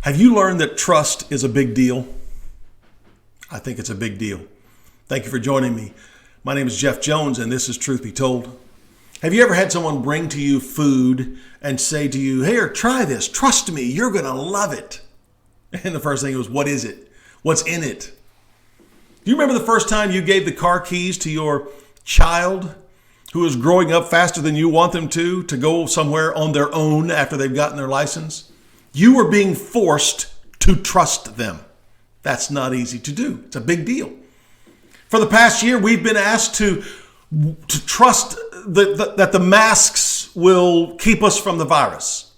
Have you learned that trust is a big deal? I think it's a big deal. Thank you for joining me. My name is Jeff Jones, and this is Truth Be Told. Have you ever had someone bring to you food and say to you, "Here, try this. Trust me, you're going to love it." And the first thing was, "What is it? What's in it?" Do you remember the first time you gave the car keys to your child who is growing up faster than you want them to go somewhere on their own after they've gotten their license? You were being forced to trust them. That's not easy to do. It's a big deal. For the past year, we've been asked to trust that the masks will keep us from the virus.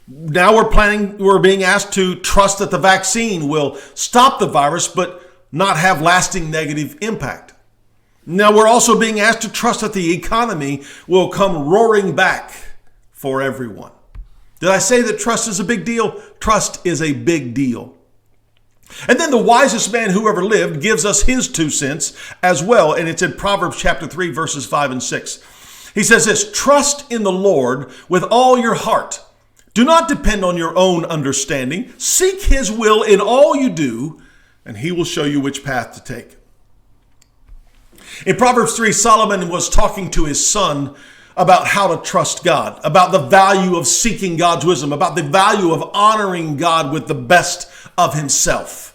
Now we're being asked to trust that the vaccine will stop the virus, but not have lasting negative impact. Now we're also being asked to trust that the economy will come roaring back for everyone. Did I say that trust is a big deal? Trust is a big deal. And then the wisest man who ever lived gives us his 2 cents as well. And it's in Proverbs chapter 3, verses 5 and 6. He says this: "Trust in the Lord with all your heart. Do not depend on your own understanding. Seek his will in all you do, and he will show you which path to take." In Proverbs 3, Solomon was talking to his son about how to trust God, about the value of seeking God's wisdom, about the value of honoring God with the best of himself.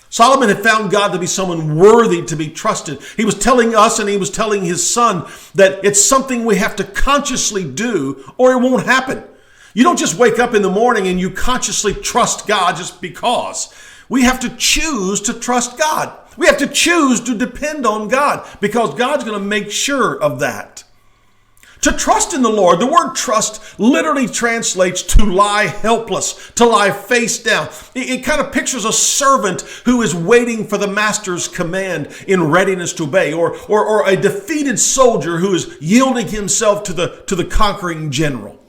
Solomon had found God to be someone worthy to be trusted. He was telling us, and he was telling his son, that it's something we have to consciously do or it won't happen. You don't just wake up in the morning and you consciously trust God just because. We have to choose to trust God. We have to choose to depend on God because God's going to make sure of that. To trust in the Lord, the word trust literally translates to lie helpless, to lie face down. It kind of pictures a servant who is waiting for the master's command in readiness to obey, or a defeated soldier who is yielding himself to the conquering general.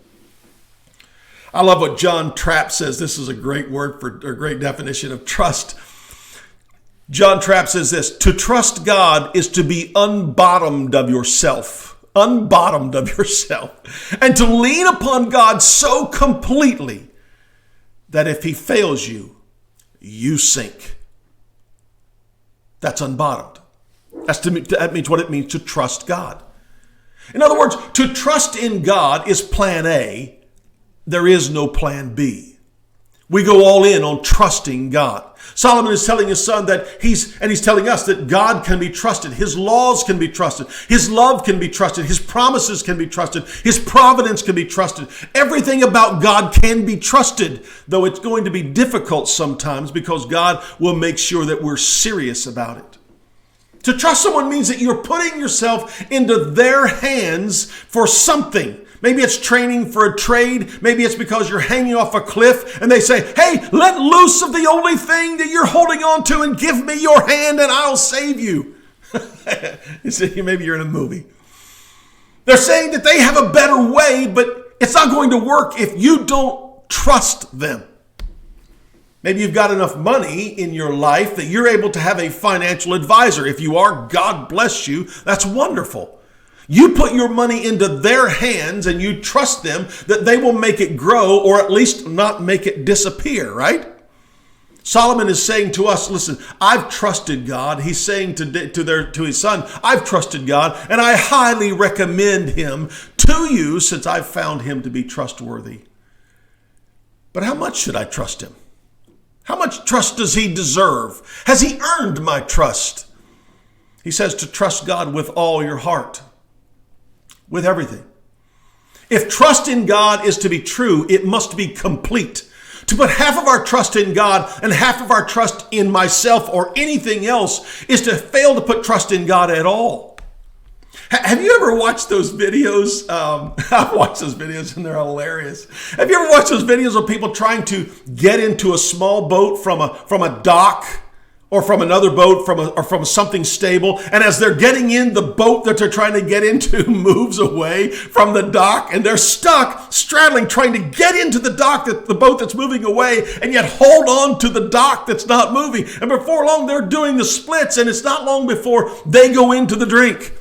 I love what John Trapp says. This is a great word for a great definition of trust. John Trapp says this: "To trust God is to be unbottomed of yourself." Unbottomed of yourself, and to lean upon God so completely that if he fails you, you sink. That's unbottomed. That means what it means to trust God. In other words, to trust in God is plan A. There is no plan B. We go all in on trusting God. Solomon is telling his son that he's telling us that God can be trusted. His laws can be trusted. His love can be trusted. His promises can be trusted. His providence can be trusted. Everything about God can be trusted, though it's going to be difficult sometimes because God will make sure that we're serious about it. To trust someone means that you're putting yourself into their hands for something. Maybe it's training for a trade. Maybe it's because you're hanging off a cliff and they say, "Hey, let loose of the only thing that you're holding on to and give me your hand and I'll save you." You see, maybe you're in a movie. They're saying that they have a better way, but it's not going to work if you don't trust them. Maybe you've got enough money in your life that you're able to have a financial advisor. If you are, God bless you. That's wonderful. You put your money into their hands and you trust them that they will make it grow or at least not make it disappear, right? Solomon is saying to us, listen, I've trusted God. He's saying to his son, I've trusted God and I highly recommend him to you since I've found him to be trustworthy. But how much should I trust him? How much trust does he deserve? Has he earned my trust? He says to trust God with all your heart. With everything. If trust in God is to be true, it must be complete. To put half of our trust in God and half of our trust in myself or anything else is to fail to put trust in God at all. Have you ever watched those videos? I've watched those videos and they're hilarious. Have you ever watched those videos of people trying to get into a small boat from a dock or from another boat or from something stable, and as they're getting in, the boat that they're trying to get into moves away from the dock, and they're stuck straddling, trying to get into the dock, the boat that's moving away, and yet hold on to the dock that's not moving. And before long, they're doing the splits, and it's not long before they go into the drink.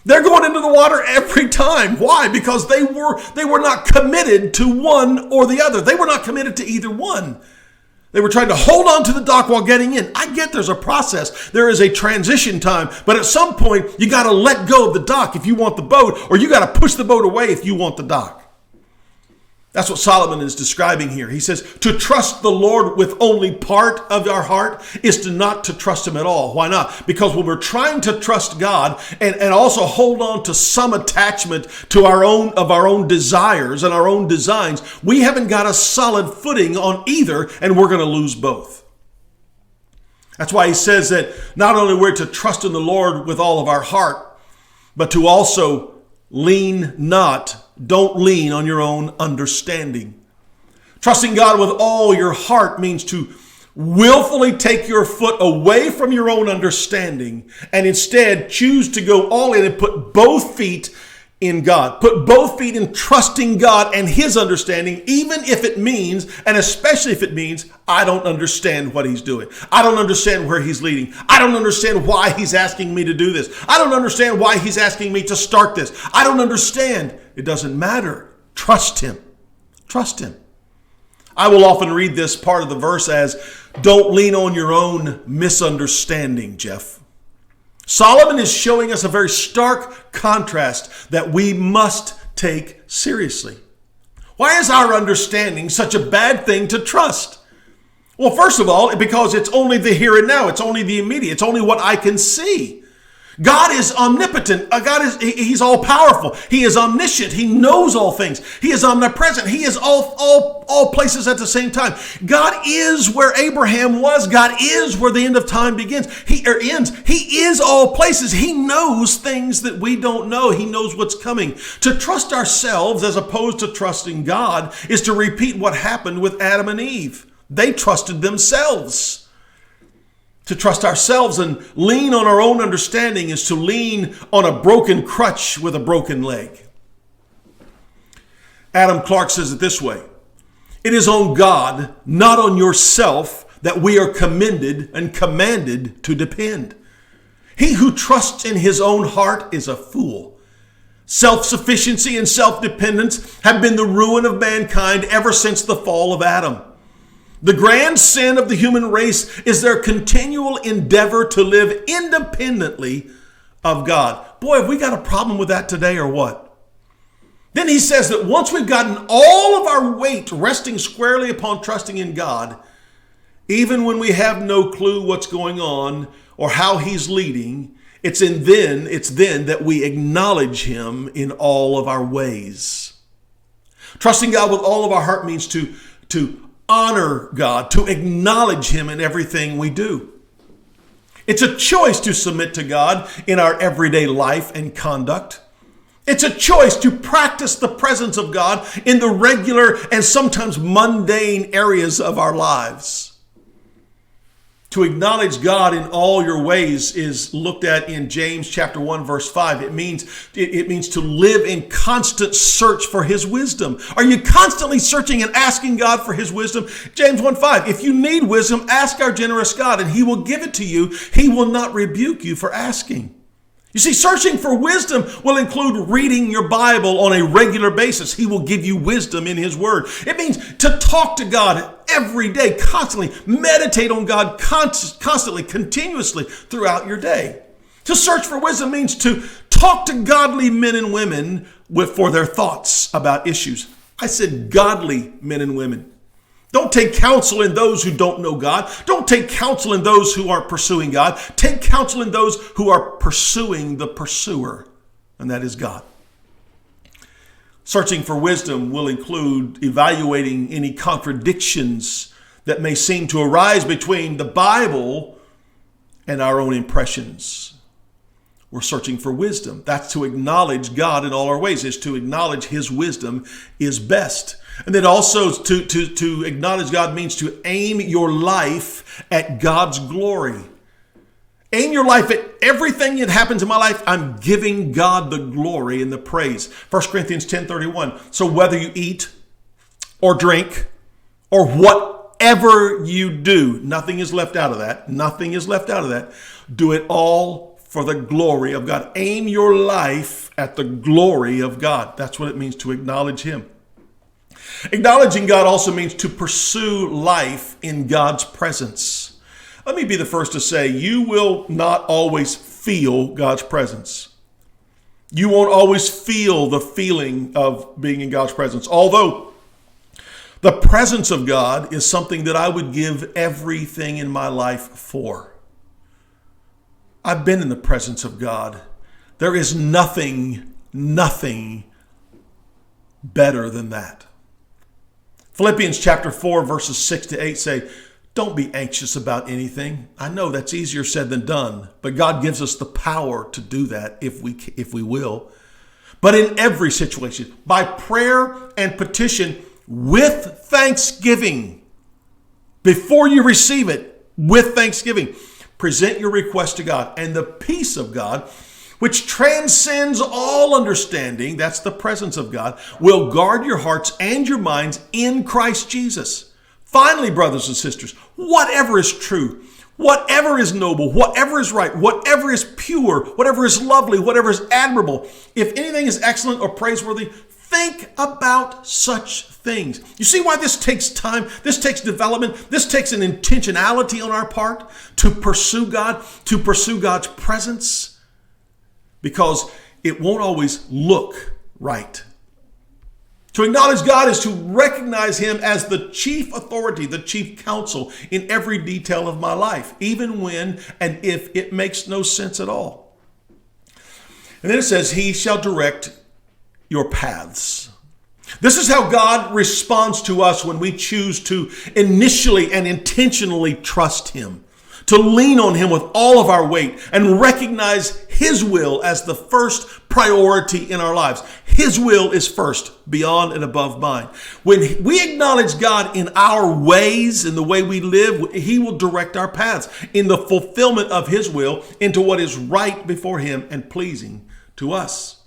They're going into the water every time. Why? Because they were not committed to one or the other. They were not committed to either one. They were trying to hold on to the dock while getting in. I get there's a process. There is a transition time. But at some point, you got to let go of the dock if you want the boat, or you got to push the boat away if you want the dock. That's what Solomon is describing here. He says, to trust the Lord with only part of our heart is to not to trust him at all. Why not? Because when we're trying to trust God and also hold on to some attachment to our own desires and our own designs, we haven't got a solid footing on either, and we're going to lose both. That's why he says that not only we're to trust in the Lord with all of our heart, but to also don't lean on your own understanding. Trusting God with all your heart means to willfully take your foot away from your own understanding and instead choose to go all in and put both feet in God. Put both feet in trusting God and his understanding, even if it means, and especially if it means, I don't understand what he's doing. I don't understand where he's leading. I don't understand why he's asking me to do this. I don't understand why he's asking me to start this. I don't understand. It doesn't matter. Trust him. Trust him. I will often read this part of the verse as, don't lean on your own misunderstanding, Jeff. Solomon is showing us a very stark contrast that we must take seriously. Why is our understanding such a bad thing to trust? Well, first of all, because it's only the here and now. It's only the immediate. It's only what I can see. God is omnipotent. He's all powerful. He is omniscient. He knows all things. He is omnipresent. He is all places at the same time. God is where Abraham was. God is where the end of time begins. Ends. He is all places. He knows things that we don't know. He knows what's coming. To trust ourselves as opposed to trusting God is to repeat what happened with Adam and Eve. They trusted themselves. To trust ourselves and lean on our own understanding is to lean on a broken crutch with a broken leg. Adam Clarke says it this way: it is on God, not on yourself, that we are commended and commanded to depend. He who trusts in his own heart is a fool. Self-sufficiency and self-dependence have been the ruin of mankind ever since the fall of Adam. The grand sin of the human race is their continual endeavor to live independently of God. Boy, have we got a problem with that today or what? Then he says that once we've gotten all of our weight resting squarely upon trusting in God, even when we have no clue what's going on or how he's leading, it's then that we acknowledge him in all of our ways. Trusting God with all of our heart means to honor God, to acknowledge him in everything we do. It's a choice to submit to God in our everyday life and conduct. It's a choice to practice the presence of God in the regular and sometimes mundane areas of our lives. To acknowledge God in all your ways is looked at in James chapter 1, verse 5. It means to live in constant search for his wisdom. Are you constantly searching and asking God for his wisdom? James 1:5, if you need wisdom, ask our generous God and he will give it to you. He will not rebuke you for asking. You see, searching for wisdom will include reading your Bible on a regular basis. He will give you wisdom in his word. It means to talk to God every day, constantly. Meditate on God constantly, continuously throughout your day. To search for wisdom means to talk to godly men and women for their thoughts about issues. I said godly men and women. Don't take counsel in those who don't know God. Don't take counsel in those who aren't pursuing God. Take counsel in those who are pursuing the pursuer, and that is God. Searching for wisdom will include evaluating any contradictions that may seem to arise between the Bible and our own impressions. We're searching for wisdom. That's to acknowledge God in all our ways, is to acknowledge his wisdom is best. And then also to acknowledge God means to aim your life at God's glory. Aim your life at everything that happens in my life. I'm giving God the glory and the praise. 1 Corinthians 10:31. So whether you eat or drink or whatever you do, nothing is left out of that. Nothing is left out of that. Do it all for the glory of God. Aim your life at the glory of God. That's what it means to acknowledge him. Acknowledging God also means to pursue life in God's presence. Let me be the first to say, you will not always feel God's presence. You won't always feel the feeling of being in God's presence. Although the presence of God is something that I would give everything in my life for. I've been in the presence of God. There is nothing better than that. Philippians chapter 4, verses 6 to 8 say, don't be anxious about anything. I know that's easier said than done, but God gives us the power to do that if we will. But in every situation, by prayer and petition with thanksgiving, before you receive it, with thanksgiving, present your request to God, and the peace of God, which transcends all understanding, that's the presence of God, will guard your hearts and your minds in Christ Jesus. Finally, brothers and sisters, whatever is true, whatever is noble, whatever is right, whatever is pure, whatever is lovely, whatever is admirable, if anything is excellent or praiseworthy, think about such things. You see why this takes time? This takes development. This takes an intentionality on our part to pursue God, to pursue God's presence. Because it won't always look right. To acknowledge God is to recognize him as the chief authority, the chief counsel in every detail of my life, even when and if it makes no sense at all. And then it says, he shall direct your paths. This is how God responds to us when we choose to initially and intentionally trust him, to lean on him with all of our weight and recognize his will as the first priority in our lives. His will is first, beyond and above mine. When we acknowledge God in our ways, in the way we live, he will direct our paths in the fulfillment of his will into what is right before him and pleasing to us.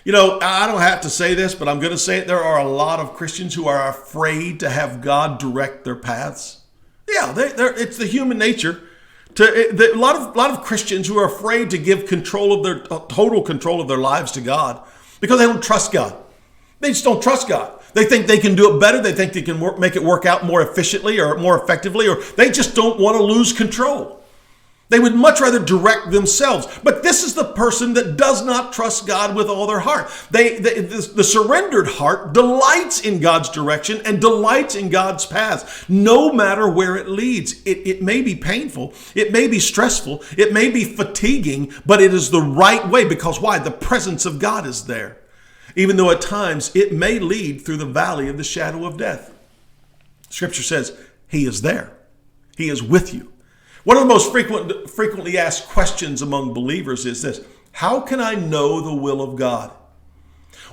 You know, I don't have to say this, but I'm going to say it. There are a lot of Christians who are afraid to have God direct their paths. Yeah, it's the human nature. A lot of Christians who are afraid to give total control of their lives to God because they don't trust God. They just don't trust God. They think they can do it better. They think they can make it work out more efficiently or more effectively, or they just don't want to lose control. They would much rather direct themselves. But this is the person that does not trust God with all their heart. The surrendered heart delights in God's direction and delights in God's paths, no matter where it leads. It may be painful. It may be stressful. It may be fatiguing, but it is the right way because why? The presence of God is there. Even though at times it may lead through the valley of the shadow of death. Scripture says he is there. He is with you. One of the most frequently asked questions among believers is this: how can I know the will of God?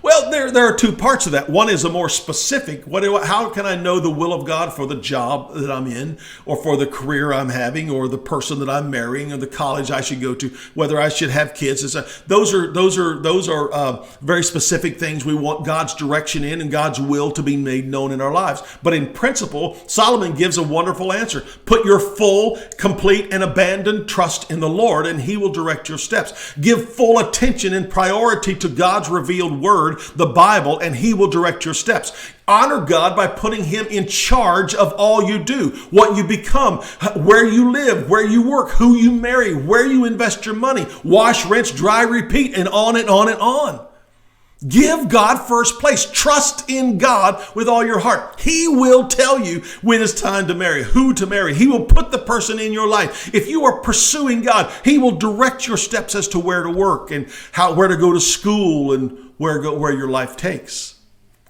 Well, there are two parts of that. One is a more specific. How can I know the will of God for the job that I'm in, or for the career I'm having, or the person that I'm marrying, or the college I should go to, whether I should have kids? Those are very specific things we want God's direction in and God's will to be made known in our lives. But in principle, Solomon gives a wonderful answer. Put your full, complete, and abandoned trust in the Lord, and he will direct your steps. Give full attention and priority to God's revealed word, the Bible, and he will direct your steps. Honor God by putting him in charge of all you do, what you become, where you live, where you work, who you marry, where you invest your money, wash, rinse, dry, repeat, and on and on and on. Give God first place. Trust in God with all your heart. He will tell you when it's time to marry, who to marry. He will put the person in your life. If you are pursuing God, he will direct your steps as to where to work and where to go to school and where your life takes.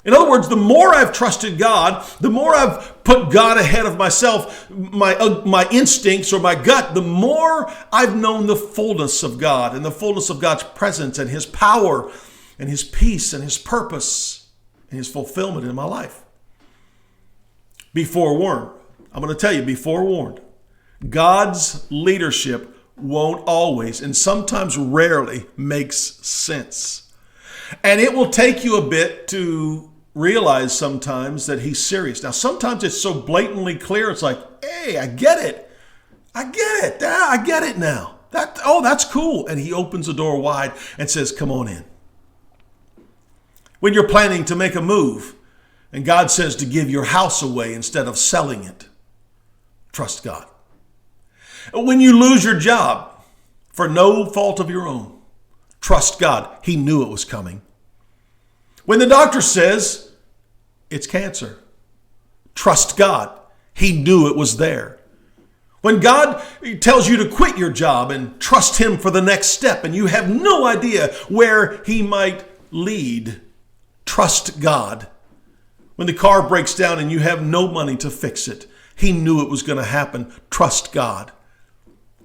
In other words, the more I've trusted God, the more I've put God ahead of myself, my instincts or my gut, the more I've known the fullness of God and the fullness of God's presence and his power and his peace and his purpose and his fulfillment in my life. Be forewarned. I'm going to tell you, be forewarned. God's leadership won't always, and sometimes rarely, makes sense. And it will take you a bit to realize sometimes that he's serious. Now, sometimes it's so blatantly clear. It's like, hey, I get it. I get it now. That's cool. And he opens the door wide and says, come on in. When you're planning to make a move and God says to give your house away instead of selling it, trust God. When you lose your job for no fault of your own, trust God. He knew it was coming. When the doctor says it's cancer, trust God. He knew it was there. When God tells you to quit your job and trust him for the next step and you have no idea where he might lead, trust God. When the car breaks down and you have no money to fix it, he knew it was going to happen. Trust God.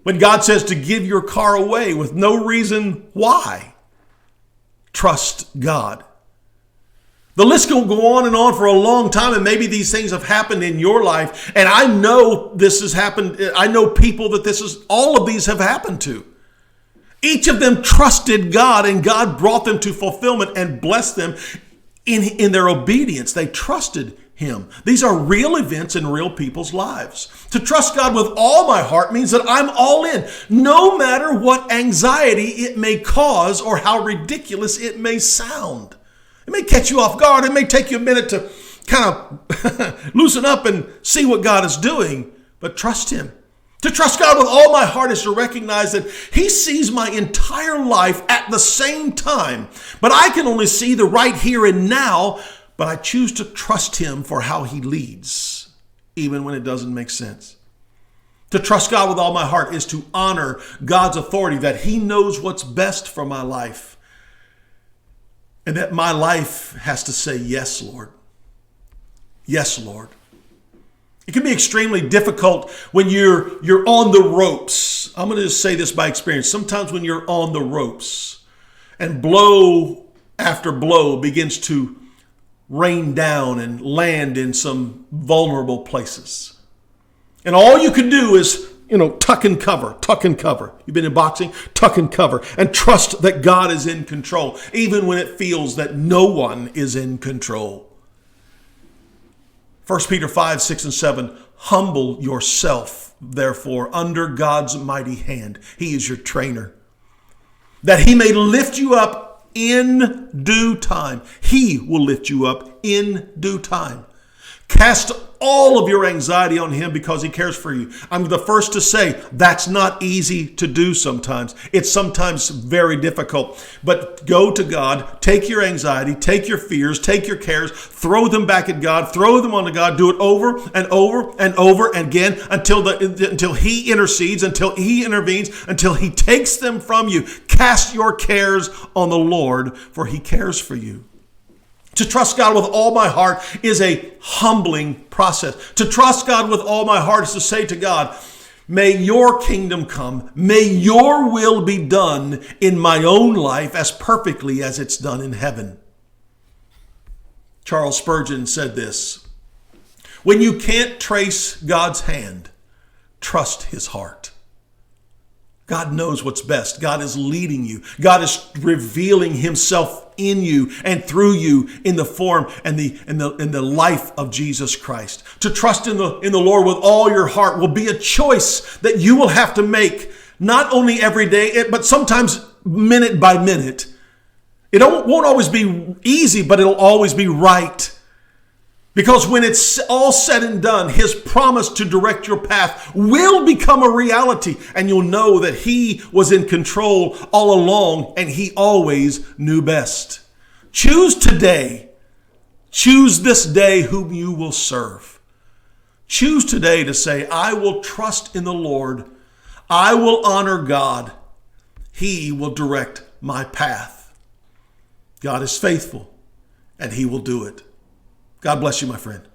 When God says to give your car away with no reason why, trust God. The list can go on and on for a long time, and maybe these things have happened in your life. And I know this has happened. I know people that all of these have happened to. Each of them trusted God, and God brought them to fulfillment and blessed them in their obedience. They trusted him. These are real events in real people's lives. To trust God with all my heart means that I'm all in, no matter what anxiety it may cause or how ridiculous it may sound. It may catch you off guard. It may take you a minute to kind of loosen up and see what God is doing, but trust him. To trust God with all my heart is to recognize that he sees my entire life at the same time, but I can only see the right here and now, but I choose to trust him for how he leads, even when it doesn't make sense. To trust God with all my heart is to honor God's authority, that he knows what's best for my life. And that my life has to say, yes, Lord. Yes, Lord. It can be extremely difficult when you're on the ropes. I'm going to just say this by experience. Sometimes when you're on the ropes and blow after blow begins to rain down and land in some vulnerable places. And all you can do is tuck and cover, tuck and cover. You've been in boxing, tuck and cover, and trust that God is in control, even when it feels that no one is in control. 1 Peter 5, 6, and 7, humble yourself, therefore, under God's mighty hand. He is your trainer, that he may lift you up in due time. He will lift you up in due time. Cast all of your anxiety on him because he cares for you. I'm the first to say that's not easy to do sometimes. It's sometimes very difficult. But go to God, take your anxiety, take your fears, take your cares, throw them back at God, throw them onto God, do it over and over and over again until he intercedes, until he intervenes, until he takes them from you. Cast your cares on the Lord, for he cares for you. To trust God with all my heart is a humbling process. To trust God with all my heart is to say to God, may your kingdom come. May your will be done in my own life as perfectly as it's done in heaven. Charles Spurgeon said this: when you can't trace God's hand, trust his heart. God knows what's best. God is leading you. God is revealing himself in you and through you in the form and the life of Jesus Christ. To trust in the Lord with all your heart will be a choice that you will have to make, not only every day, but sometimes minute by minute. It won't always be easy, but it'll always be right. Because when it's all said and done, his promise to direct your path will become a reality, and you'll know that he was in control all along and he always knew best. Choose today. Choose this day whom you will serve. Choose today to say, I will trust in the Lord. I will honor God. He will direct my path. God is faithful and he will do it. God bless you, my friend.